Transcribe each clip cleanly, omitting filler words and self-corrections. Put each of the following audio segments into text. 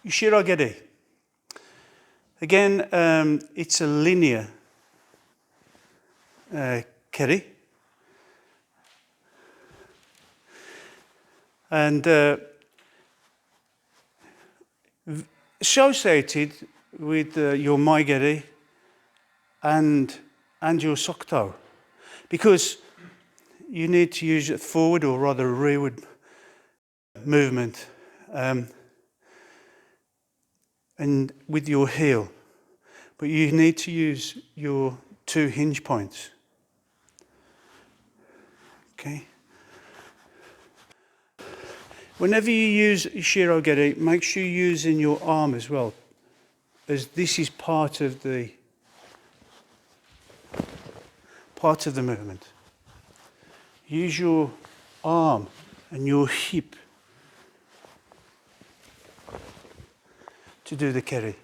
Ushirogeri. Again, it's a linear keri. And associated with your maigeri and your sokuto, because you need to use a forward or rather a rearward movement and with your heel, but you need to use your 2 hinge points. Okay. Whenever you use Ushirogeri, make sure you use in your arm as well, as this is part of the movement. Use your arm and your hip to do the keri.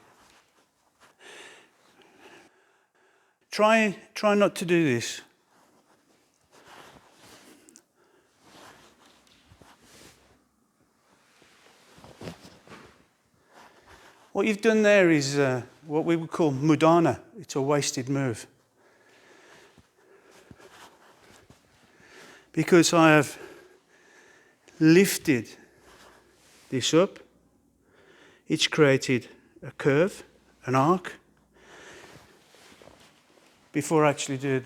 Try not to do this. What you've done there is what we would call mudana. It's a wasted move. Because I have lifted this up, it's created a curve, an arc, before I actually do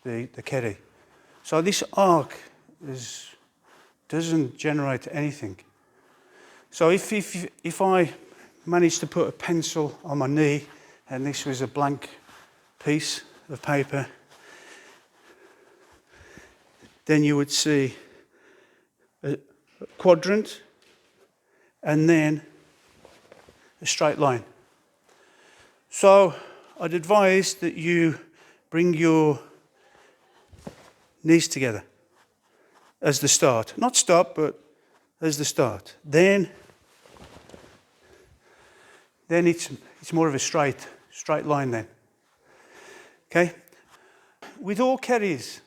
the keri. So this arc doesn't generate anything. So if I managed to put a pencil on my knee and this was a blank piece of paper, then you would see a quadrant and then a straight line. So I'd advise that you bring your knees together as the start. Not stop, but as the start. Then it's more of a straight line then. Okay? With all keris,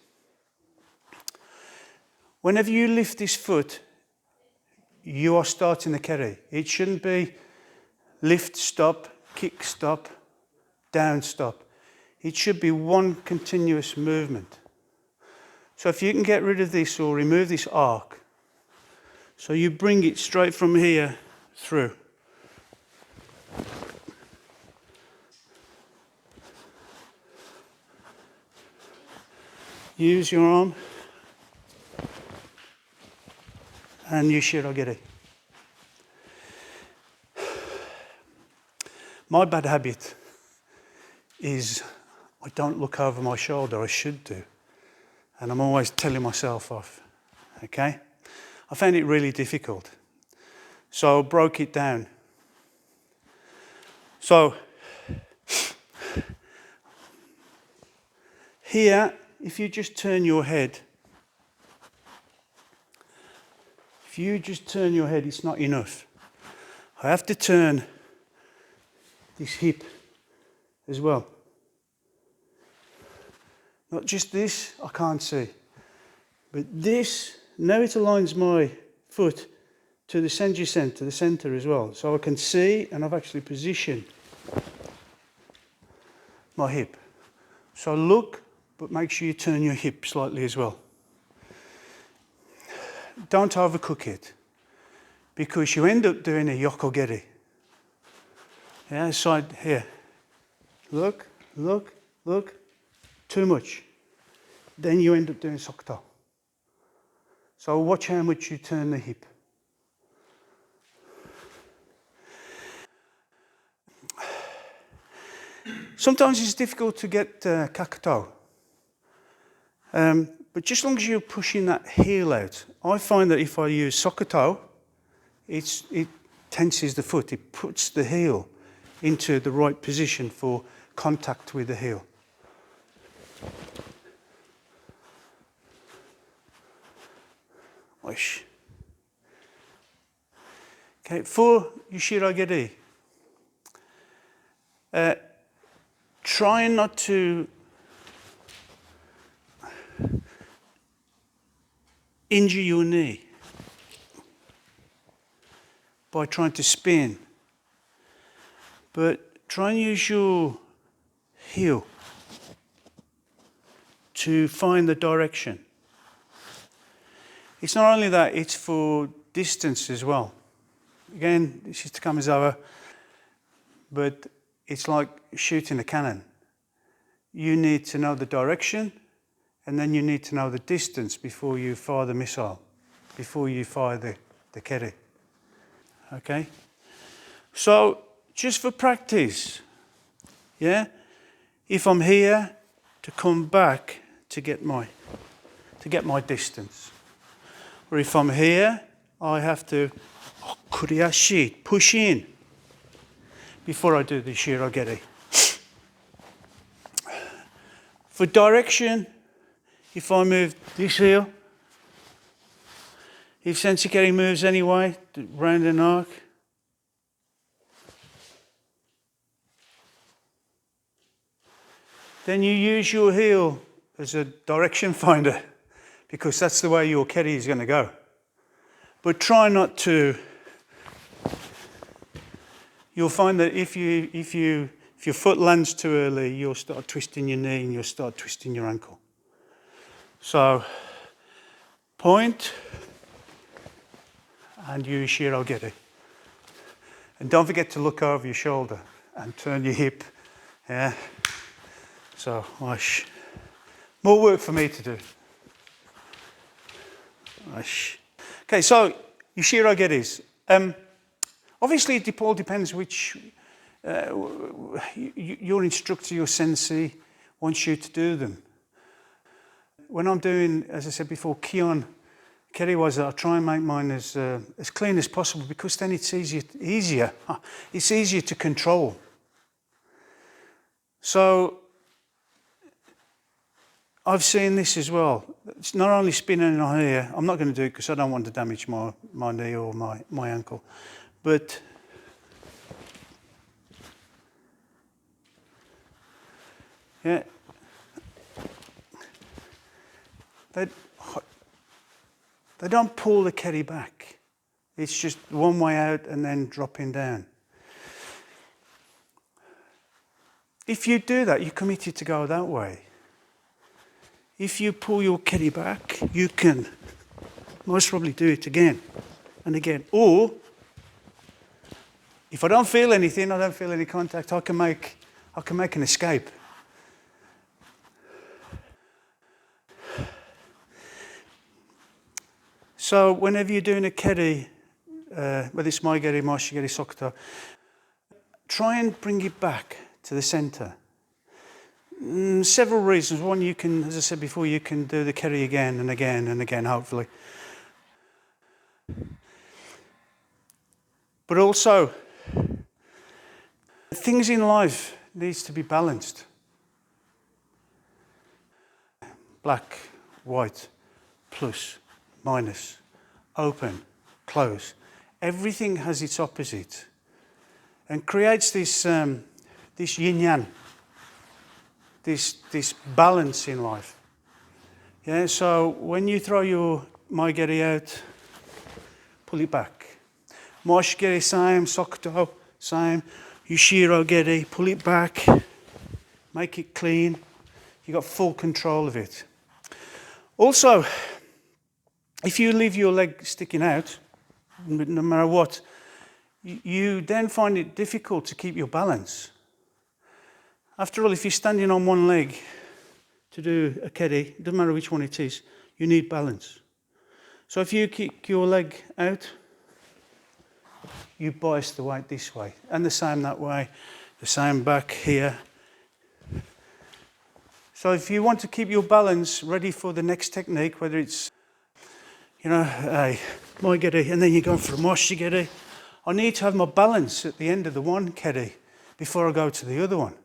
whenever you lift this foot, you are starting the keri. It shouldn't be lift, stop, kick, stop, down, stop. It should be one continuous movement. So if you can get rid of this or remove this arc, so you bring it straight from here through. Use your arm and Ushirogeri. My bad habit is I don't look over my shoulder. I should do. And I'm always telling myself off. Okay? I found it really difficult. So I broke it down. So here, if you just turn your head, it's not enough. I have to turn this hip as well. Not just this, I can't see. But this, now it aligns my foot to the the center as well. So I can see, and I've actually positioned my hip. So look, but make sure you turn your hip slightly as well. Don't overcook it, because you end up doing a yokogeri. Yeah, side here. Look, look, look. Too much. Then you end up doing sokuto. So watch how much you turn the hip. Sometimes it's difficult to get kakuto. But just as long as you're pushing that heel out, I find that if I use sokuto, it tenses the foot. It puts the heel into the right position for contact with the heel. Okay, for Ushirogeri, try not to injure your knee by trying to spin But try and use your heel to find the direction. It's not only that, it's for distance as well. Again, this is to Kamizawa, but it's like shooting a cannon. You need to know the direction, and then you need to know the distance before you fire the missile, before you fire the keri. Okay? So, just for practice, yeah? If I'm here, to come back to get my distance. Or if I'm here, I have to kuriashi, push in before I do the Ushirogeri. For direction, if I move this heel, if Sensei moves anyway, round an arc, then you use your heel as a direction finder, because that's the way your keri is going to go. But try not to. You'll find that if your foot lands too early, you'll start twisting your knee and you'll start twisting your ankle. So, point and use Ushirogeri. And don't forget to look over your shoulder and turn your hip. Yeah. So, more work for me to do. Okay, so Ushirogeris. Obviously, it all depends which your instructor, your sensei, wants you to do them. When I'm doing, as I said before, Kihon, Keri Waza, I try and make mine as clean as possible, because then it's easier. It's easier to control. So I've seen this as well. It's not only spinning on here. I'm not going to do it because I don't want to damage my knee or my ankle. But yeah, they don't pull the keri back. It's just one way out and then dropping down. If you do that, you're committed to go that way. If you pull your keri back, you can most probably do it again and again. Or, if I don't feel anything, I don't feel any contact, I can make an escape. So whenever you're doing a keri, whether it's maigeri, mashigeri, sokuto, try and bring it back to the center. Several reasons. One, you can, as I said before, you can do the keri again and again and again, hopefully. But also, things in life needs to be balanced. Black, white, plus, minus, open, close. Everything has its opposite, and creates this this yin-yang, this balance in life. Yeah. So when you throw your maigeri out, pull it back. Moshigeri, same. Sokuto, same. Ushirogeri, pull it back. Make it clean. You got full control of it. Also, if you leave your leg sticking out, no matter what, you then find it difficult to keep your balance. After all, if you're standing on one leg to do a keri, it doesn't matter which one it is, you need balance. So if you kick your leg out, you bias the weight this way, and the same that way, the same back here. So if you want to keep your balance ready for the next technique, whether it's, a maigeri, and then you go for a moshigeri, I need to have my balance at the end of the one keri before I go to the other one.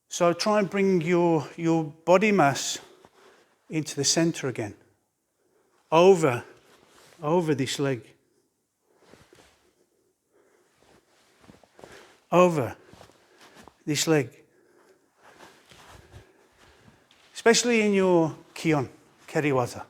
So try and bring your body mass into the center again, over this leg, over this leg, especially in your Kihon, Keri Waza.